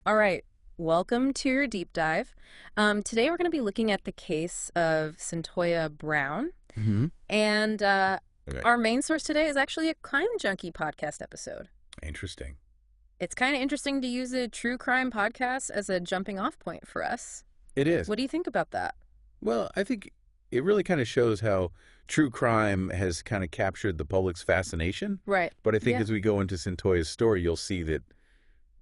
All right, welcome to your deep dive. Today we're going to be looking at the case of Centoya Brown. Hmm. And Okay. our main source today is actually a Crime Junkie podcast episode. Interesting. It's kind of interesting to use a true crime podcast as a jumping off point for us. It is. What do you think about that? Well, I think it really kind of shows how true crime has kind of captured the public's fascination. Right. But I think Yeah. as we go into Centoya's story, you'll see that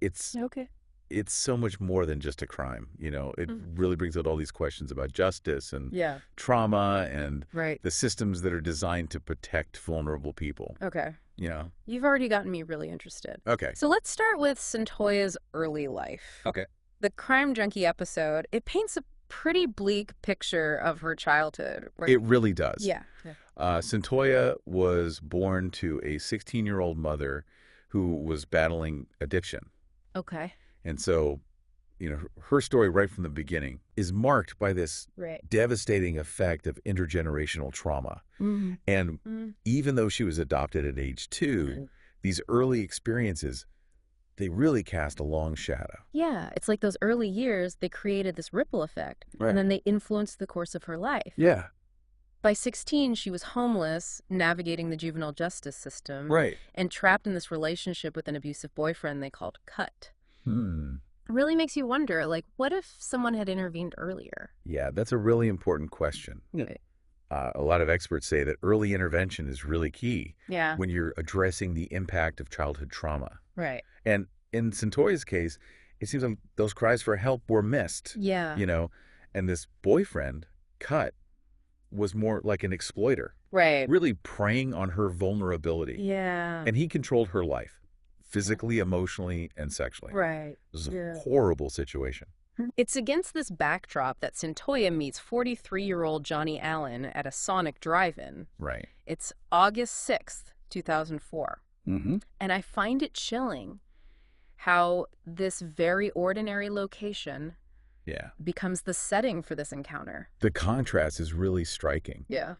it's Okay. it's so much more than just a crime. It really brings out all these questions about justice and Yeah. trauma and Right. the systems that are designed to protect vulnerable people. Okay. Yeah. You've already gotten me really interested. Okay. So let's start with Centoya's early life. Okay. The Crime Junkie episode, it paints a pretty bleak picture of her childhood. It really does. Yeah. Centoya was born to a 16-year-old mother who was battling addiction. Okay. And so, her story right from the beginning is marked by this Right. devastating effect of intergenerational trauma. Mm-hmm. And even though she was adopted at age 2, these early experiences, they really cast a long shadow. Yeah, it's like those early years, they created this ripple effect, and then they influenced the course of her life. Yeah. By 16, she was homeless, navigating the juvenile justice system, Right. and trapped in this relationship with an abusive boyfriend they called Cut. Hmm. It really makes you wonder, like, what if someone had intervened earlier? Yeah, that's a really important question. Right. A lot of experts say that early intervention is really key Yeah. when you're addressing the impact of childhood trauma. Right. And in Centoya's case, it seems like those cries for help were missed. Yeah. And this boyfriend, Cut, was more like an exploiter, Right. really preying on her vulnerability. Yeah. And he controlled her life, physically, emotionally, and sexually. Right. It was a Yeah. horrible situation. It's against this backdrop that Centoya meets 43-year-old Johnny Allen at a Sonic drive-in. Right. It's August 6th, 2004. Mm-hmm. And I find it chilling how this very ordinary location Yeah. becomes the setting for this encounter. The contrast is really striking. Yeah.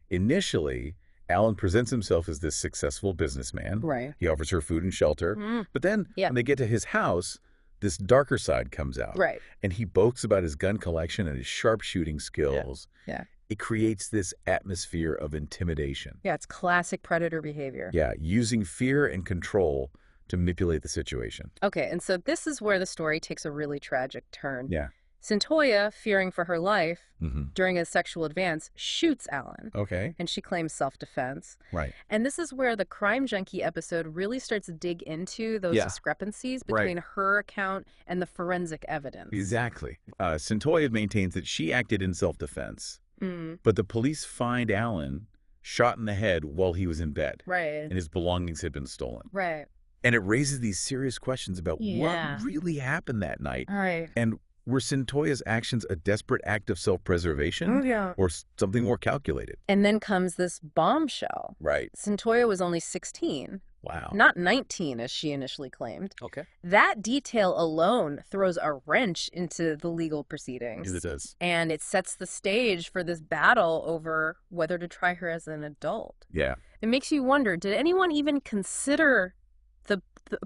Initially, Alan presents himself as this successful businessman. Right. He offers her food and shelter. But then Yeah. when they get to his house, this darker side comes out. Right. And he boasts about his gun collection and his sharpshooting skills. Yeah. It creates this atmosphere of intimidation. Yeah, it's classic predator behavior. Yeah, using fear and control to manipulate the situation. Okay, and so this is where the story takes a really tragic turn. Yeah. Centoya, fearing for her life Mm-hmm. during a sexual advance, shoots Alan. Okay. And she claims self-defense. Right. And this is where the Crime Junkie episode really starts to dig into those Yeah. discrepancies Right. between her account and the forensic evidence. Exactly. Centoya maintains that she acted in self-defense, but the police find Alan shot in the head while he was in bed, Right. and his belongings had been stolen. Right. And it raises these serious questions about Yeah. what really happened that night. All right. And were Centoya's actions a desperate act of self-preservation Yeah. or something more calculated? And then comes this bombshell. Right. Centoya was only 16, Wow. not 19 as she initially claimed. Okay. That detail alone throws a wrench into the legal proceedings. It does. And it sets the stage for this battle over whether to try her as an adult. Yeah. It makes you wonder, did anyone even consider the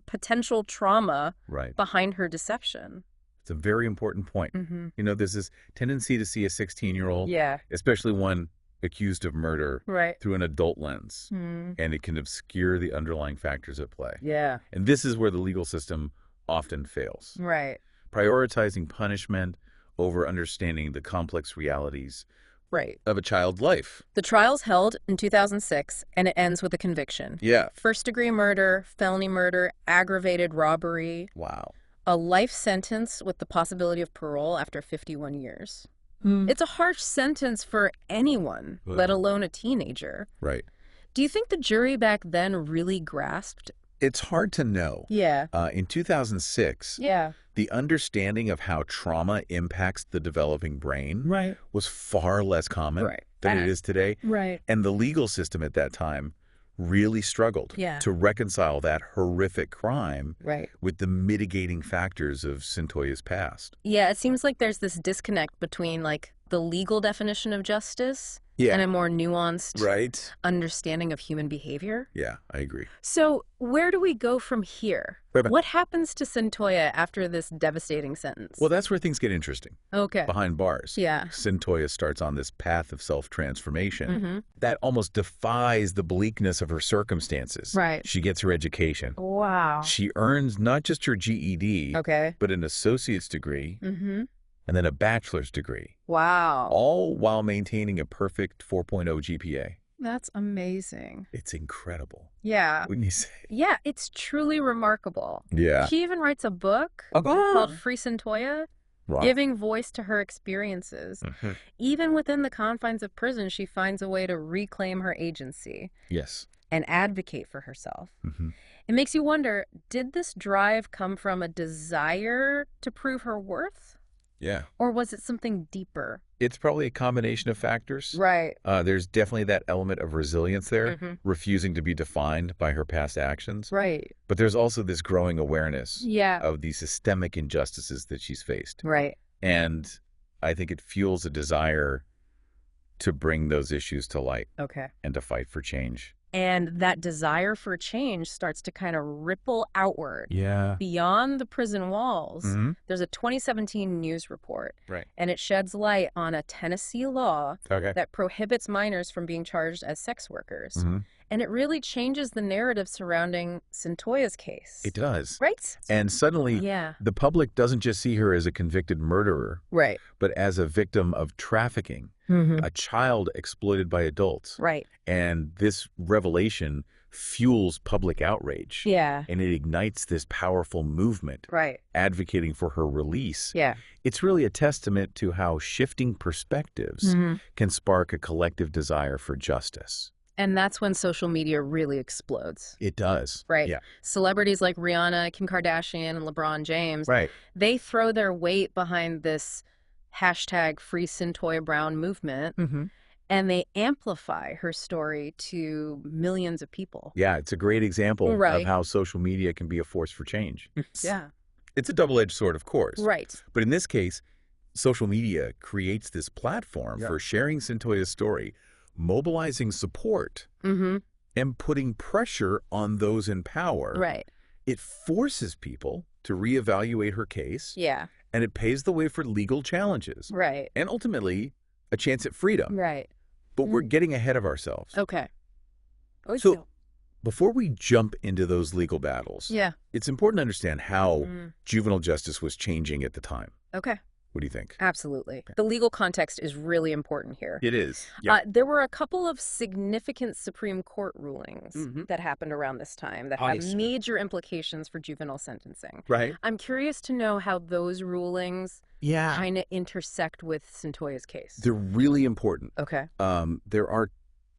potential trauma Right. behind her deception? It's a very important point. Mm-hmm. There's this tendency to see a 16-year-old, Yeah. especially one accused of murder, Right. through an adult lens, Mm. and it can obscure the underlying factors at play. Yeah. And this is where the legal system often fails. Right. Prioritizing punishment over understanding the complex realities Right. of a child's life. The trial's held in 2006, and it ends with a conviction. Yeah. First-degree murder, felony murder, aggravated robbery, Wow. a life sentence with the possibility of parole after 51 years. It's a harsh sentence for anyone, let alone a teenager. Right. Do you think the jury back then really grasped? It's hard to know. Yeah. In 2006, Yeah. the understanding of how trauma impacts the developing brain Right. was far less common Right. than it is today. Right. And the legal system at that time really struggled Yeah. to reconcile that horrific crime Right. with the mitigating factors of Centoya's past. Yeah, it seems like there's this disconnect between, like, the legal definition of justice Yeah. and a more nuanced Right. understanding of human behavior. Yeah, I agree. So where do we go from here? Wait a minute. What happens to Centoya after this devastating sentence? Well, that's where things get interesting. Okay. Behind bars. Yeah. Centoya starts on this path of self-transformation that almost defies the bleakness of her circumstances. Right. She gets her education. Wow. She earns not just her GED, Okay. but an associate's degree and then a bachelor's degree, Wow. all while maintaining a perfect 4.0 GPA. That's amazing. It's incredible. Yeah. Wouldn't you say? Yeah, it's truly remarkable. Yeah. She even writes a book called Free Centoya, giving voice to her experiences. Even within the confines of prison, she finds a way to reclaim her agency Yes. and advocate for herself. It makes you wonder, did this drive come from a desire to prove her worth? Yeah. Or was it something deeper? It's probably a combination of factors. Right. There's definitely that element of resilience there, refusing to be defined by her past actions. Right. But there's also this growing awareness Yeah. of the systemic injustices that she's faced. Right. And I think it fuels a desire to bring those issues to light Okay. and to fight for change. And that desire for change starts to kind of ripple outward. Yeah. Beyond the prison walls. There's a 2017 news report. Right. And it sheds light on a Tennessee law Okay. that prohibits minors from being charged as sex workers. And it really changes the narrative surrounding Centoya's case. It does. Right? And suddenly, Yeah. the public doesn't just see her as a convicted murderer, Right. but as a victim of trafficking, a child exploited by adults. Right. And this revelation fuels public outrage. Yeah. And it ignites this powerful movement Right. advocating for her release. Yeah. It's really a testament to how shifting perspectives can spark a collective desire for justice. And that's when social media really explodes. It does. Right. Yeah. Celebrities like Rihanna, Kim Kardashian, and LeBron James, Right. they throw their weight behind this hashtag Free Centoya Brown movement, and they amplify her story to millions of people. Yeah, it's a great example Right. of how social media can be a force for change. Yeah. It's a double-edged sword, of course. Right. But in this case, social media creates this platform for sharing Centoya's story, mobilizing support, and putting pressure on those in power. Right. It forces people to reevaluate her case, Yeah. and it paves the way for legal challenges, Right. and ultimately a chance at freedom. Right. But we're getting ahead of ourselves. Okay. So before we jump into those legal battles, Yeah. it's important to understand how juvenile justice was changing at the time. Okay. What do you think? Absolutely. The legal context is really important here. It is. There were a couple of significant Supreme Court rulings that happened around this time that have major implications for juvenile sentencing. Right. I'm curious to know how those rulings kind of intersect with Centoya's case. They're really important. Okay. There are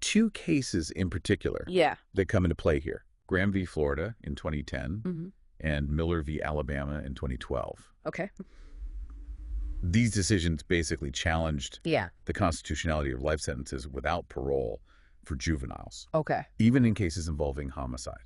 two cases in particular that come into play here. Graham v. Florida in 2010 and Miller v. Alabama in 2012. Okay. These decisions basically challenged Yeah. the constitutionality of life sentences without parole for juveniles, Okay. even in cases involving homicide.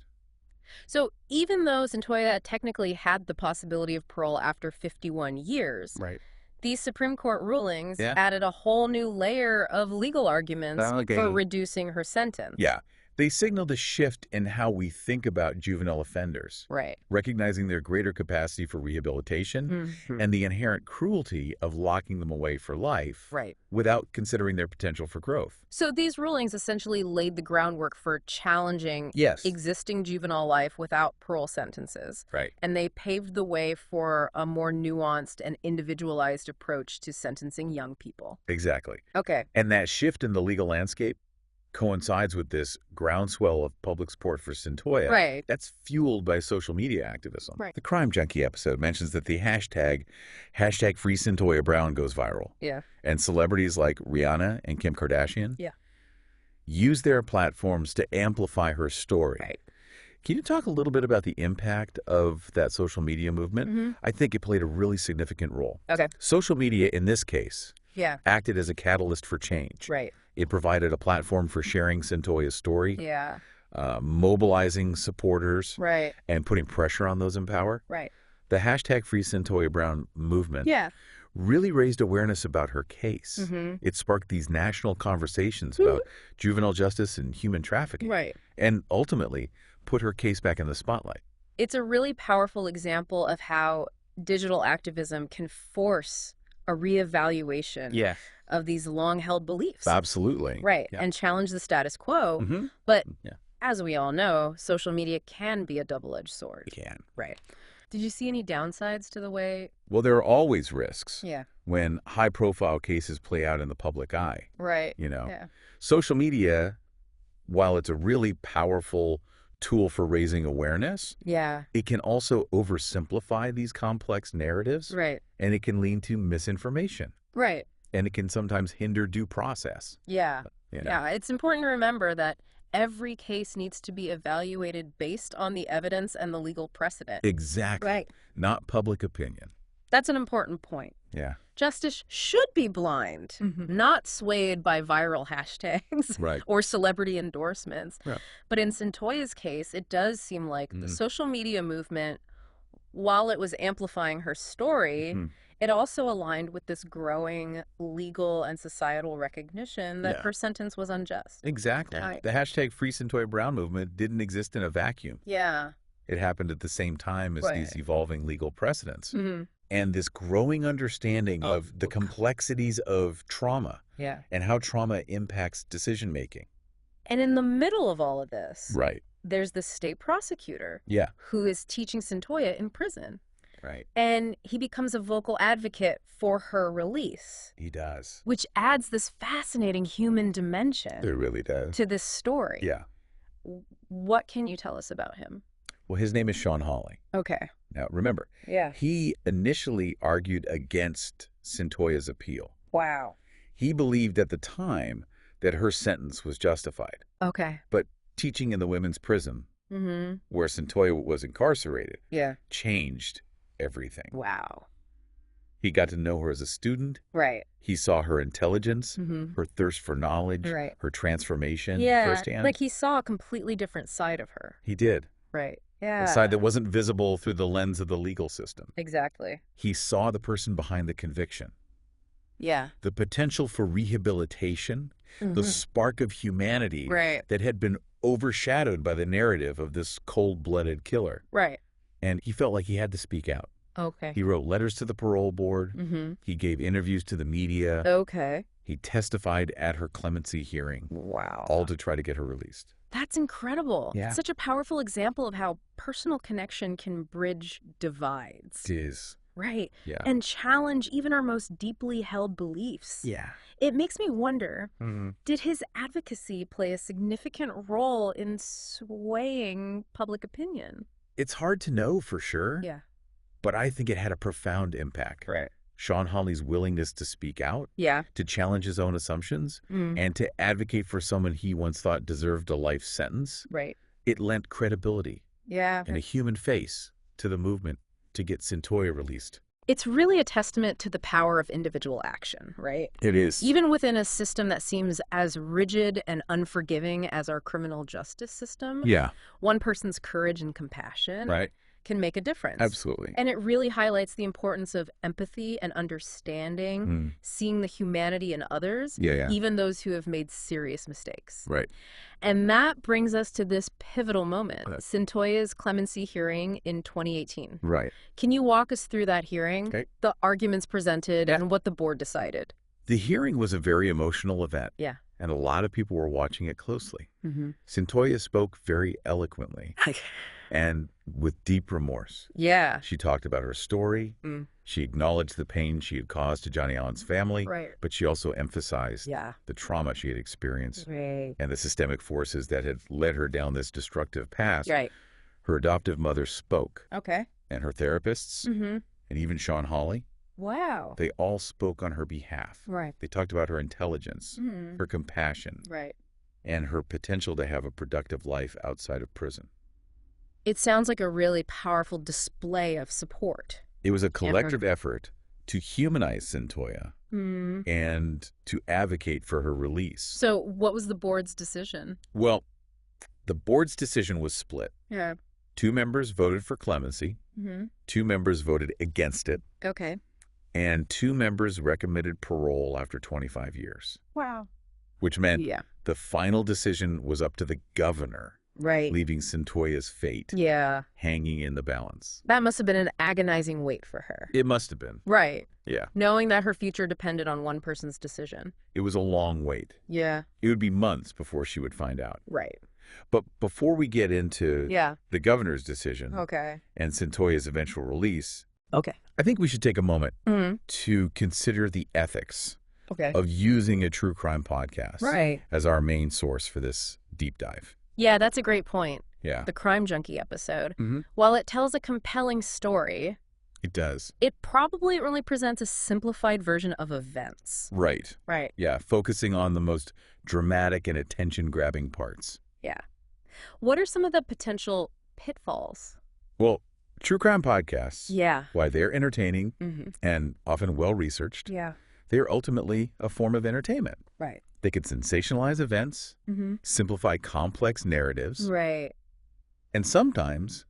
So even though Centoya technically had the possibility of parole after 51 years, Right. these Supreme Court rulings added a whole new layer of legal arguments for reducing her sentence. Yeah. They signaled a shift in how we think about juvenile offenders, Right. recognizing their greater capacity for rehabilitation and the inherent cruelty of locking them away for life Right. without considering their potential for growth. So these rulings essentially laid the groundwork for challenging existing juvenile life without parole sentences. Right. And they paved the way for a more nuanced and individualized approach to sentencing young people. Exactly. Okay. And that shift in the legal landscape coincides with this groundswell of public support for Centoya. Right. That's fueled by social media activism. Right. The Crime Junkie episode mentions that the hashtag Free Centoya Brown goes viral. Yeah. And celebrities like Rihanna and Kim Kardashian use their platforms to amplify her story. Right. Can you talk a little bit about the impact of that social media movement? I think it played a really significant role. Okay. Social media, in this case, acted as a catalyst for change. Right. It provided a platform for sharing Centoya's story, Yeah. mobilizing supporters, Right. and putting pressure on those in power. Right. The hashtag Free Centoya Brown movement really raised awareness about her case. It sparked these national conversations about juvenile justice and human trafficking. And ultimately put her case back in the spotlight. It's a really powerful example of how digital activism can force a reevaluation of these long-held beliefs. Absolutely. And challenge the status quo. But as we all know, social media can be a double-edged sword. It can. Did you see any downsides to the way... Well, there are always risks when high-profile cases play out in the public eye. You know, social media, while it's a really powerful tool for raising awareness, it can also oversimplify these complex narratives. And it can lead to misinformation. And it can sometimes hinder due process. You know? It's important to remember that every case needs to be evaluated based on the evidence and the legal precedent. Exactly. Not public opinion. That's an important point. Justice should be blind, not swayed by viral hashtags or celebrity endorsements. But in Centoya's case, it does seem like the social media movement, while it was amplifying her story, it also aligned with this growing legal and societal recognition that her sentence was unjust. Exactly. The hashtag Free Centoya Brown movement didn't exist in a vacuum. It happened at the same time as these evolving legal precedents. And this growing understanding of the complexities of trauma and how trauma impacts decision-making. And in the middle of all of this, there's the state prosecutor who is teaching Centoya in prison. And he becomes a vocal advocate for her release. He does. Which adds this fascinating human dimension. It really does. To this story. What can you tell us about him? Well, his name is Sean Hawley. Now, remember, he initially argued against Centoya's appeal. He believed at the time that her sentence was justified. But teaching in the women's prison, where Centoya was incarcerated, changed everything. He got to know her as a student. He saw her intelligence, her thirst for knowledge, her transformation firsthand. Like he saw a completely different side of her. He did. A side that wasn't visible through the lens of the legal system. He saw the person behind the conviction. The potential for rehabilitation, the spark of humanity that had been overshadowed by the narrative of this cold-blooded killer. And he felt like he had to speak out. He wrote letters to the parole board. He gave interviews to the media. He testified at her clemency hearing. All to try to get her released. That's incredible. It's such a powerful example of how personal connection can bridge divides. It is. And challenge even our most deeply held beliefs. It makes me wonder, did his advocacy play a significant role in swaying public opinion? It's hard to know for sure. But I think it had a profound impact. Sean Hawley's willingness to speak out, to challenge his own assumptions, and to advocate for someone he once thought deserved a life sentence, it lent credibility and a human face to the movement to get Centoya released. It's really a testament to the power of individual action, right? It is. Even within a system that seems as rigid and unforgiving as our criminal justice system, one person's courage and compassion can make a difference. Absolutely. And it really highlights the importance of empathy and understanding, seeing the humanity in others, even those who have made serious mistakes. And that brings us to this pivotal moment, Centoya's clemency hearing in 2018. Can you walk us through that hearing, the arguments presented, and what the board decided? The hearing was a very emotional event. And a lot of people were watching it closely. Centoya spoke very eloquently. And with deep remorse. She talked about her story. She acknowledged the pain she had caused to Johnny Allen's family. But she also emphasized the trauma she had experienced and the systemic forces that had led her down this destructive path. Her adoptive mother spoke. And her therapists, and even Sean Hawley. They all spoke on her behalf. They talked about her intelligence, her compassion, and her potential to have a productive life outside of prison. It sounds like a really powerful display of support. It was a collective effort to humanize Centoya and to advocate for her release. So what was the board's decision? Well, the board's decision was split. 2 members voted for clemency. 2 members voted against it. Okay. And 2 members recommended parole after 25 years. Wow. Which meant the final decision was up to the governor, leaving Centoya's fate hanging in the balance. That must have been an agonizing wait for her. It must have been. Right. Yeah. Knowing that her future depended on one person's decision. It was a long wait. Yeah. It would be months before she would find out. Right. But before we get into the governor's decision and Centoya's eventual release, I think we should take a moment to consider the ethics of using a true crime podcast as our main source for this deep dive. Yeah, that's a great point. Yeah. The Crime Junkie episode. While it tells a compelling story, it does. It probably only presents a simplified version of events. Right. Right. Yeah, focusing on the most dramatic and attention-grabbing parts. Yeah. What are some of the potential pitfalls? Well, true crime podcasts, why they're entertaining and often well-researched, they're ultimately a form of entertainment. Right. They can sensationalize events, simplify complex narratives. Right. And sometimes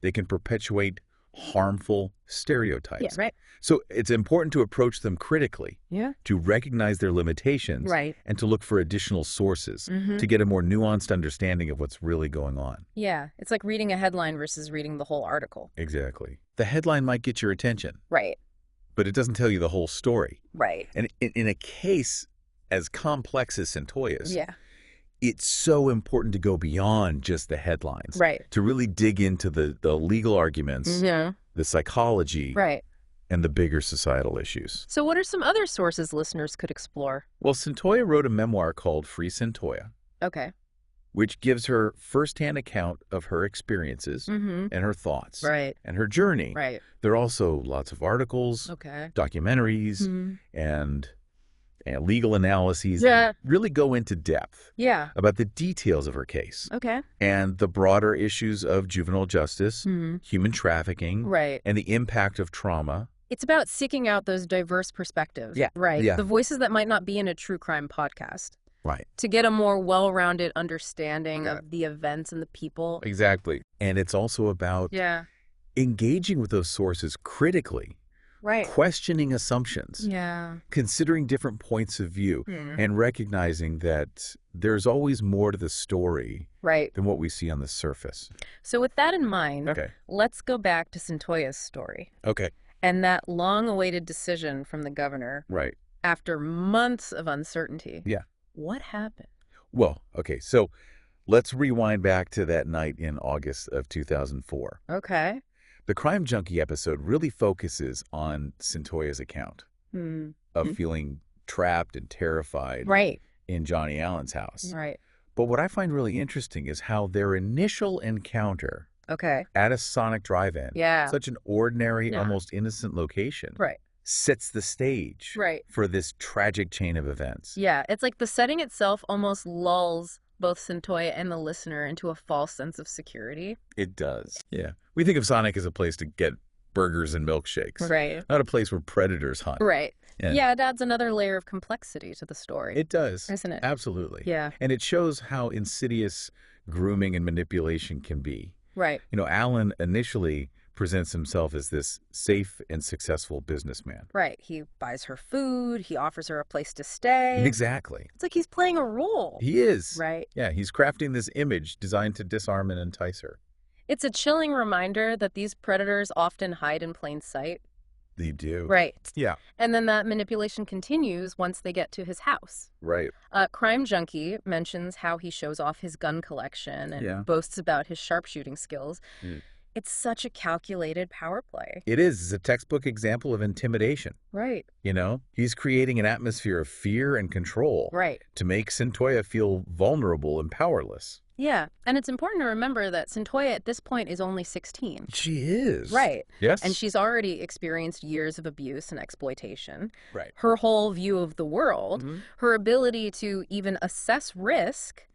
they can perpetuate harmful stereotypes. Yeah, right. So it's important to approach them critically, to recognize their limitations, and to look for additional sources to get a more nuanced understanding of what's really going on. Yeah, it's like reading a headline versus reading the whole article. Exactly. The headline might get your attention. Right. But it doesn't tell you the whole story. Right. And in a case as complex as Centoya's, it's so important to go beyond just the headlines. Right. To really dig into the legal arguments, the psychology, and the bigger societal issues. So what are some other sources listeners could explore? Well, Centoya wrote a memoir called Free Centoya. Okay. Which gives her firsthand account of her experiences and her thoughts and her journey. Right. There are also lots of articles, documentaries, and legal analyses that really go into depth about the details of her case. Okay. And the broader issues of juvenile justice, human trafficking, and the impact of trauma. It's about seeking out those diverse perspectives. Yeah. Right. Yeah. The voices that might not be in a true crime podcast. Right. To get a more well-rounded understanding of the events and the people. Exactly. And it's also about engaging with those sources critically. Right. Questioning assumptions. Yeah. Considering different points of view and recognizing that there's always more to the story than what we see on the surface. So with that in mind, let's go back to Centoya's story. Okay. And that long-awaited decision from the governor. Right. After months of uncertainty. Yeah. What happened? Well, okay, so let's rewind back to that night in August of 2004. Okay. The Crime Junkie episode really focuses on Centoya's account of feeling trapped and terrified in Johnny Allen's house. Right. But what I find really interesting is how their initial encounter at a Sonic drive-in, such an ordinary, almost innocent location, sets the stage for this tragic chain of events. Yeah, it's like the setting itself almost lulls both Centoya and the listener into a false sense of security. It does. Yeah. We think of Sonic as a place to get burgers and milkshakes. Right. Not a place where predators hunt. Right. Yeah, it adds another layer of complexity to the story. It does. Isn't it? Absolutely. Yeah. And it shows how insidious grooming and manipulation can be. Right. You know, Allen initially presents himself as this safe and successful businessman. Right. He buys her food. He offers her a place to stay. Exactly. It's like he's playing a role. He is. Right. Yeah, he's crafting this image designed to disarm and entice her. It's a chilling reminder that these predators often hide in plain sight. They do. Right. Yeah. And then that manipulation continues once they get to his house. Right. Crime Junkie mentions how he shows off his gun collection and boasts about his sharpshooting skills. It's such a calculated power play. It is. It's a textbook example of intimidation. Right. You know, he's creating an atmosphere of fear and control. Right. To make Centoya feel vulnerable and powerless. Yeah. And it's important to remember that Centoya at this point is only 16. She is. Right. Yes. And she's already experienced years of abuse and exploitation. Right. Her whole view of the world, her ability to even assess risk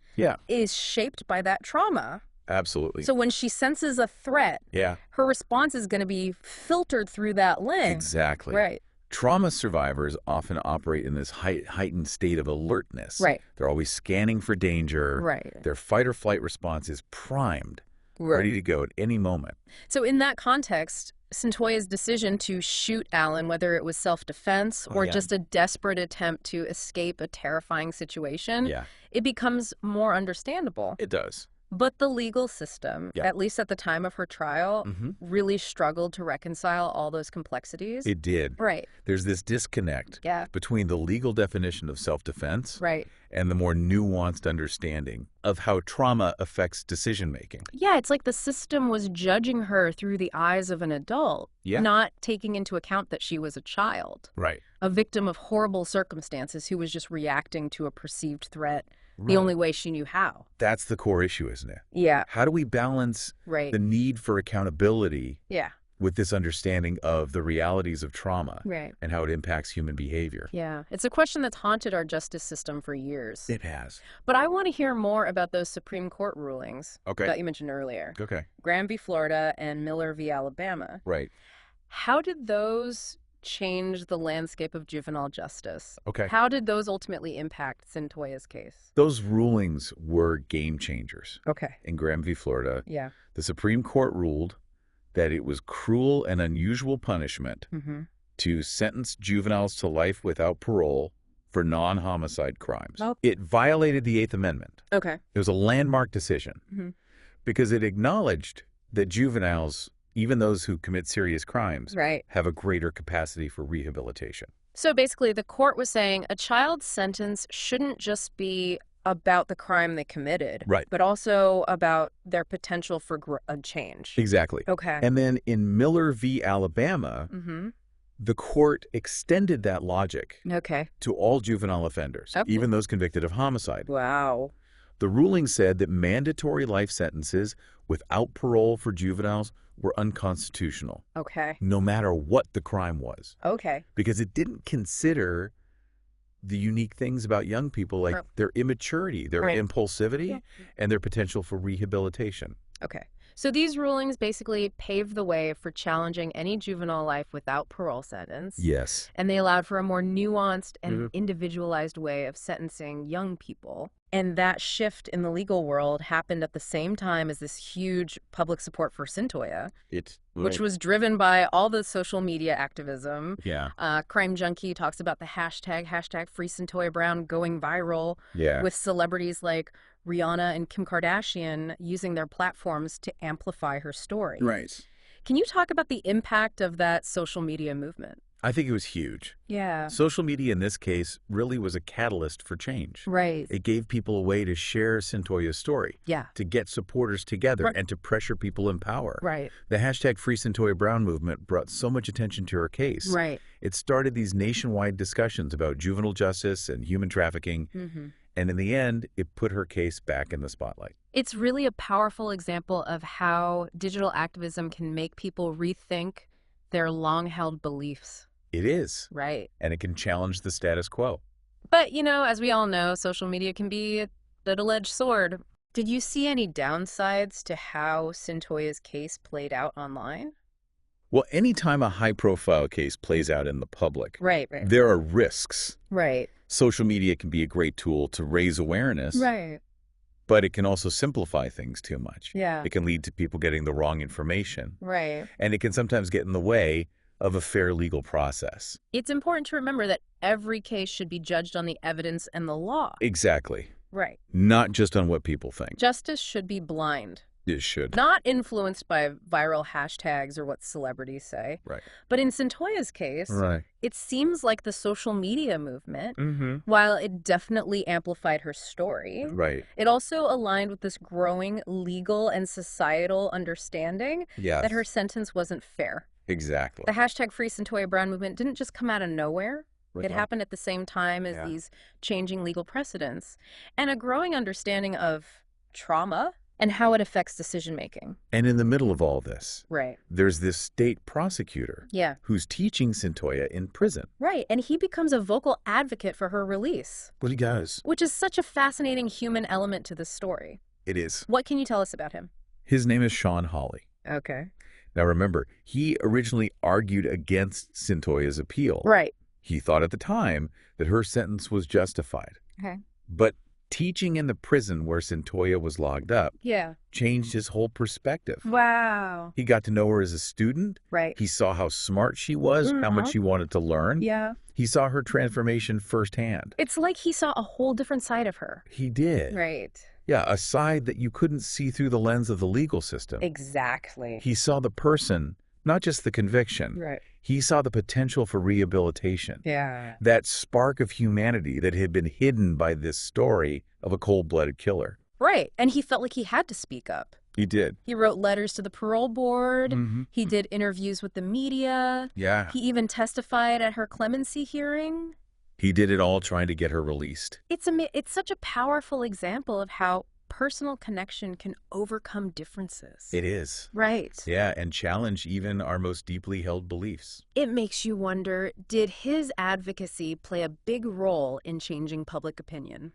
is shaped by that trauma. Absolutely. So when she senses a threat, her response is going to be filtered through that lens. Exactly. Right. Trauma survivors often operate in this heightened state of alertness. Right. They're always scanning for danger. Right. Their fight or flight response is primed ready to go at any moment. So in that context, Centoya's decision to shoot Alan, whether it was self-defense or just a desperate attempt to escape a terrifying situation, it becomes more understandable. It does. But the legal system, at least at the time of her trial, really struggled to reconcile all those complexities. It did. Right. There's this disconnect between the legal definition of self-defense and the more nuanced understanding of how trauma affects decision-making. Yeah, it's like the system was judging her through the eyes of an adult, not taking into account that she was a child. Right. A victim of horrible circumstances who was just reacting to a perceived threat the only way she knew how. That's the core issue, isn't it? Yeah. How do we balance the need for accountability with this understanding of the realities of trauma and how it impacts human behavior? Yeah. It's a question that's haunted our justice system for years. It has. But I want to hear more about those Supreme Court rulings that you mentioned earlier. Okay. Graham v. Florida and Miller v. Alabama. Right. How did those change the landscape of juvenile justice? Okay. How did those ultimately impact Centoya's case? Those rulings were game changers. Okay. In Graham v. Florida, the Supreme Court ruled that it was cruel and unusual punishment to sentence juveniles to life without parole for non-homicide crimes. Oh. It violated the Eighth Amendment. Okay. It was a landmark decision because it acknowledged that juveniles, even those who commit serious crimes, have a greater capacity for rehabilitation. So basically, the court was saying a child's sentence shouldn't just be about the crime they committed, but also about their potential for a change. Exactly. Okay. And then in Miller v. Alabama, the court extended that logic to all juvenile offenders, even those convicted of homicide. Wow. The ruling said that mandatory life sentences without parole for juveniles were unconstitutional. Okay. No matter what the crime was. Okay. Because it didn't consider the unique things about young people, like their immaturity, their impulsivity, and their potential for rehabilitation. Okay. So these rulings basically paved the way for challenging any juvenile life without parole sentence. Yes. And they allowed for a more nuanced and individualized way of sentencing young people. And that shift in the legal world happened at the same time as this huge public support for Centoya, which was driven by all the social media activism. Yeah. Crime Junkie talks about the hashtag Free Centoya Brown going viral with celebrities like Rihanna and Kim Kardashian using their platforms to amplify her story. Right. Can you talk about the impact of that social media movement? I think it was huge. Yeah. Social media in this case really was a catalyst for change. Right. It gave people a way to share Centoya's story. Yeah. To get supporters together and to pressure people in power. Right. The hashtag Free Centoya Brown movement brought so much attention to her case. Right. It started these nationwide discussions about juvenile justice and human trafficking. And in the end, it put her case back in the spotlight. It's really a powerful example of how digital activism can make people rethink their long-held beliefs. It is. Right. And it can challenge the status quo. But, you know, as we all know, social media can be a double-edged sword. Did you see any downsides to how Centoya's case played out online? Well, anytime a high-profile case plays out in the public, there are risks. Right. Social media can be a great tool to raise awareness. Right. But it can also simplify things too much. Yeah. It can lead to people getting the wrong information. Right. And it can sometimes get in the way of a fair legal process. It's important to remember that every case should be judged on the evidence and the law. Exactly. Right. Not just on what people think. Justice should be blind. It should. Not influenced by viral hashtags or what celebrities say. Right. But in Centoya's case, it seems like the social media movement, while it definitely amplified her story, it also aligned with this growing legal and societal understanding that her sentence wasn't fair. Exactly. The hashtag Free Centoya Brown movement didn't just come out of nowhere. It happened at the same time as these changing legal precedents and a growing understanding of trauma and how it affects decision-making. And in the middle of all this, there's this state prosecutor who's teaching Centoya in prison. Right, and he becomes a vocal advocate for her release. Well, he does. Which is such a fascinating human element to this story. It is. What can you tell us about him? His name is Sean Hawley. Okay. Now remember, he originally argued against Centoya's appeal. Right. He thought at the time that her sentence was justified. Okay. But Teaching in the prison where Centoya was locked up changed his whole perspective. Wow. He got to know her as a student. Right. He saw how smart she was, how much she wanted to learn. Yeah. He saw her transformation firsthand. It's like he saw a whole different side of her. He did. Right. Yeah, a side that you couldn't see through the lens of the legal system. Exactly. He saw the person, not just the conviction. Right. He saw the potential for rehabilitation. Yeah. That spark of humanity that had been hidden by this story of a cold-blooded killer. Right. And he felt like he had to speak up. He did. He wrote letters to the parole board. He did interviews with the media. Yeah. He even testified at her clemency hearing. He did it all trying to get her released. It's such a powerful example of how personal connection can overcome differences. It is. Right. Yeah, and challenge even our most deeply held beliefs. It makes you wonder, did his advocacy play a big role in changing public opinion?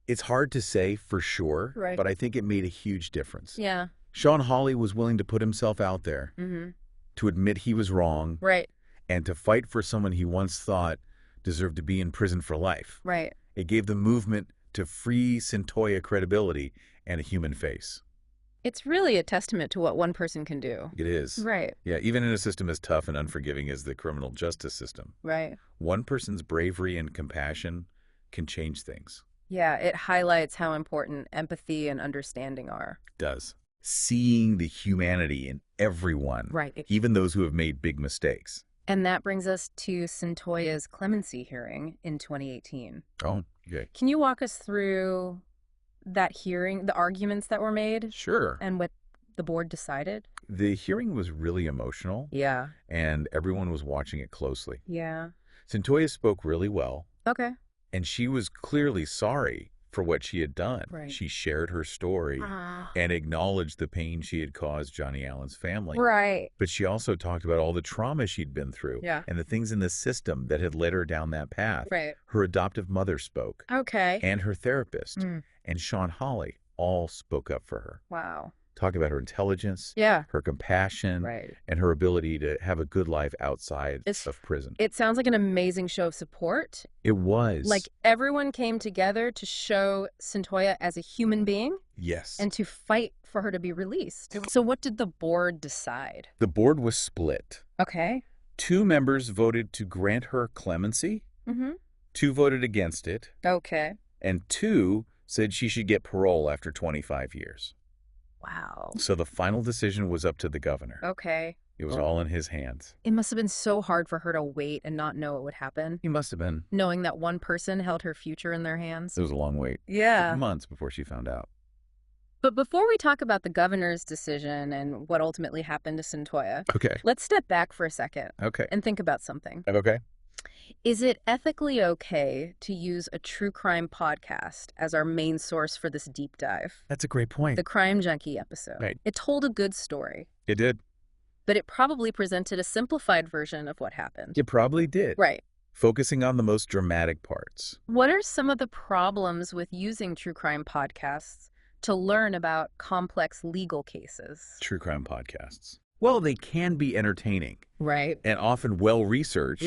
It's hard to say for sure, right. But I think it made a huge difference. Yeah. Sean Hawley was willing to put himself out there, to admit he was wrong, right, and to fight for someone he once thought deserved to be in prison for life. Right. It gave the movement to free Centoya credibility and a human face. It's really a testament to what one person can do. It is. Right. Yeah, even in a system as tough and unforgiving as the criminal justice system. Right. One person's bravery and compassion can change things. Yeah, it highlights how important empathy and understanding are. It does. Seeing the humanity in everyone. Right. Even those who have made big mistakes. And that brings us to Centoya's clemency hearing in 2018. Oh, okay. Can you walk us through that hearing, the arguments that were made? Sure. And what the board decided? The hearing was really emotional. Yeah. And everyone was watching it closely. Yeah. Centoya spoke really well. Okay. And she was clearly sorry for what she had done. Right. She shared her story and acknowledged the pain she had caused Johnny Allen's family. Right. But she also talked about all the trauma she'd been through and the things in the system that had led her down that path. Right. Her adoptive mother spoke. Okay. And her therapist. And Sean Hawley all spoke up for her. Wow. Talk about her intelligence, her compassion, and her ability to have a good life outside of prison. It sounds like an amazing show of support. It was. Like everyone came together to show Centoya as a human being. Yes. And to fight for her to be released. So what did the board decide? The board was split. Okay. 2 members voted to grant her clemency. 2 voted against it. Okay. And 2 said she should get parole after 25 years. Wow. So the final decision was up to the governor. Okay. It was all in his hands. It must have been so hard for her to wait and not know what would happen. He must have been. Knowing that one person held her future in their hands. It was a long wait. Yeah. It took months before she found out. But before we talk about the governor's decision and what ultimately happened to Centoya, let's step back for a second and think about something. Okay. Is it ethically okay to use a true crime podcast as our main source for this deep dive? That's a great point. The Crime Junkie episode. Right. It told a good story. It did. But it probably presented a simplified version of what happened. It probably did. Right. Focusing on the most dramatic parts. What are some of the problems with using true crime podcasts to learn about complex legal cases? True crime podcasts. Well, they can be entertaining. Right. And often well-researched,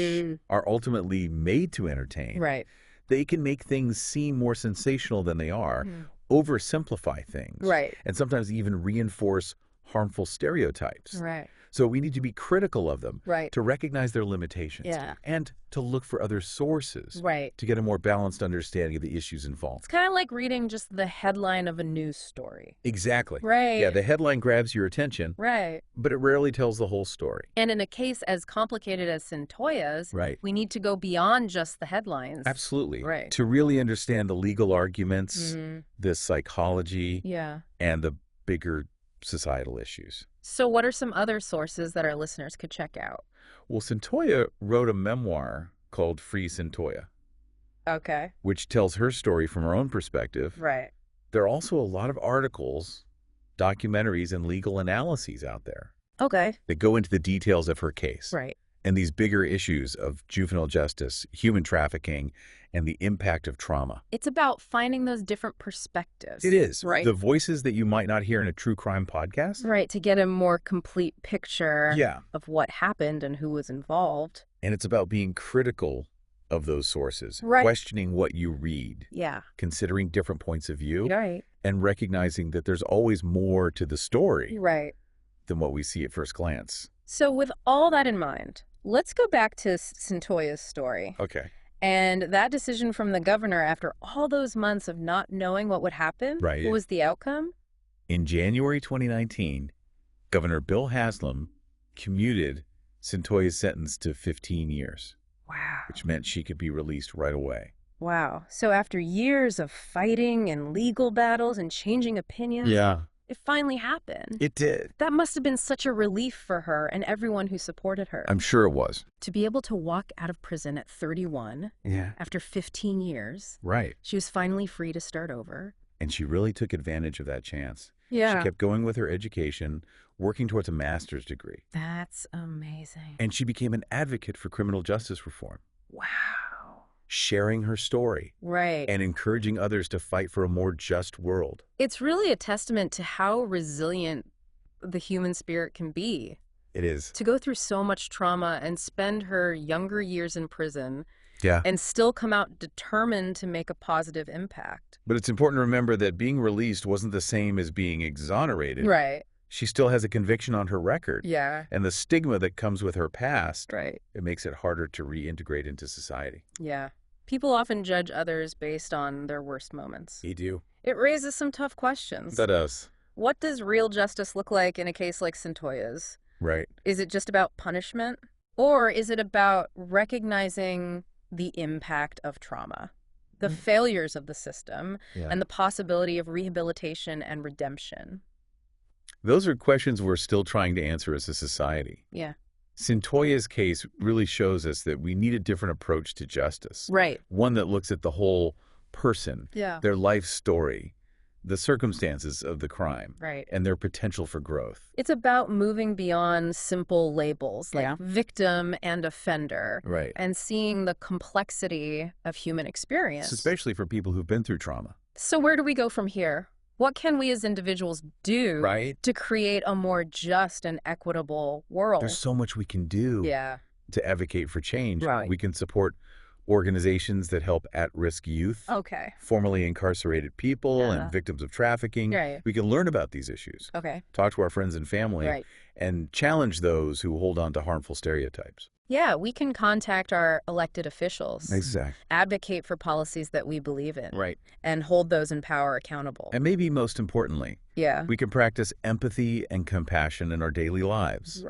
are ultimately made to entertain. Right. They can make things seem more sensational than they are, oversimplify things. Right. And sometimes even reinforce harmful stereotypes. Right. So we need to be critical of them. Right. To recognize their limitations. Yeah. And to look for other sources. Right. To get a more balanced understanding of the issues involved. It's kind of like reading just the headline of a news story. Exactly. Right. Yeah, the headline grabs your attention. Right. But it rarely tells the whole story. And in a case as complicated as Centoya's, we need to go beyond just the headlines. Absolutely. Right. To really understand the legal arguments, the psychology, and the bigger societal issues. So what are some other sources that our listeners could check out? Well, Centoya wrote a memoir called Free Centoya. Okay. Which tells her story from her own perspective. Right. There are also a lot of articles, documentaries, and legal analyses out there. Okay. That go into the details of her case. Right. And these bigger issues of juvenile justice, human trafficking, and the impact of trauma. It's about finding those different perspectives. It is. Right. The voices that you might not hear in a true crime podcast. Right, to get a more complete picture of what happened and who was involved. And it's about being critical of those sources, right. questioning what you read, considering different points of view, and recognizing that there's always more to the story than what we see at first glance. So with all that in mind, let's go back to Centoya's story. Okay. And that decision from the governor after all those months of not knowing what would happen, what was the outcome? In January 2019, Governor Bill Haslam commuted Centoya's sentence to 15 years. Wow. Which meant she could be released right away. Wow. So after years of fighting and legal battles and changing opinions, it finally happened. It did. That must have been such a relief for her and everyone who supported her. I'm sure it was. To be able to walk out of prison at 31, after 15 years, she was finally free to start over. And she really took advantage of that chance. She kept going with her education, working towards a master's degree. That's amazing. And she became an advocate for criminal justice reform. Wow. Sharing her story. And encouraging others to fight for a more just world. It's really a testament to how resilient the human spirit can be. It is. To go through so much trauma and spend her younger years in prison and still come out determined to make a positive impact. But it's important to remember that being released wasn't the same as being exonerated. She still has a conviction on her record. And the stigma that comes with her past, it makes it harder to reintegrate into society. People often judge others based on their worst moments. They do. It raises some tough questions. That does. What does real justice look like in a case like Centoya's? Is it just about punishment? Or is it about recognizing the impact of trauma, the failures of the system, and the possibility of rehabilitation and redemption? Those are questions we're still trying to answer as a society. Centoya's case really shows us that we need a different approach to justice. One that looks at the whole person, their life story, the circumstances of the crime, and their potential for growth. It's about moving beyond simple labels like victim and offender, and seeing the complexity of human experience. Especially for people who've been through trauma. So where do we go from here? What can we as individuals do to create a more just and equitable world? There's so much we can do to advocate for change. We can support organizations that help at-risk youth, formerly incarcerated people, and victims of trafficking. We can learn about these issues, talk to our friends and family, and challenge those who hold on to harmful stereotypes. We can contact our elected officials. Advocate for policies that we believe in. And hold those in power accountable. And maybe most importantly, we can practice empathy and compassion in our daily lives.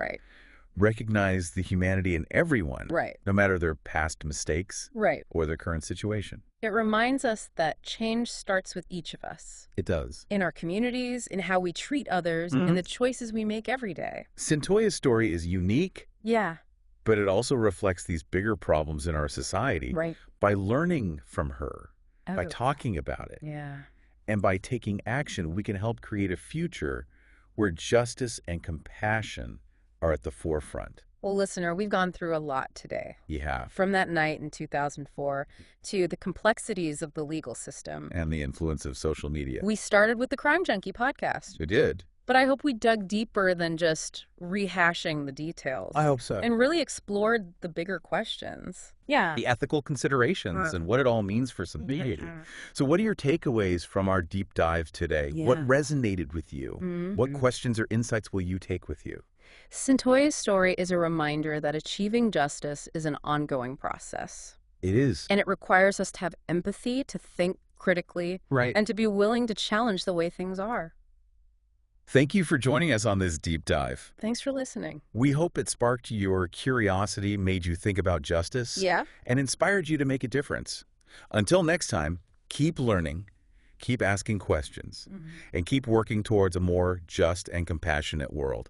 Recognize the humanity in everyone, no matter their past mistakes or their current situation. It reminds us that change starts with each of us. It does. In our communities, in how we treat others, in the choices we make every day. Centoya's story is unique. But it also reflects these bigger problems in our society by learning from her, by talking about it. And by taking action, we can help create a future where justice and compassion are at the forefront. Well, listener, we've gone through a lot today. From that night in 2004 to the complexities of the legal system. And the influence of social media. We started with the Crime Junkie podcast. We did. But I hope we dug deeper than just rehashing the details. I hope so. And really explored the bigger questions. The ethical considerations and what it all means for society. So what are your takeaways from our deep dive today? What resonated with you? What questions or insights will you take with you? Centoya's story is a reminder that achieving justice is an ongoing process. It is. And it requires us to have empathy, to think critically, and to be willing to challenge the way things are. Thank you for joining us on this deep dive. Thanks for listening. We hope it sparked your curiosity, made you think about justice, and inspired you to make a difference. Until next time, keep learning, keep asking questions, and keep working towards a more just and compassionate world.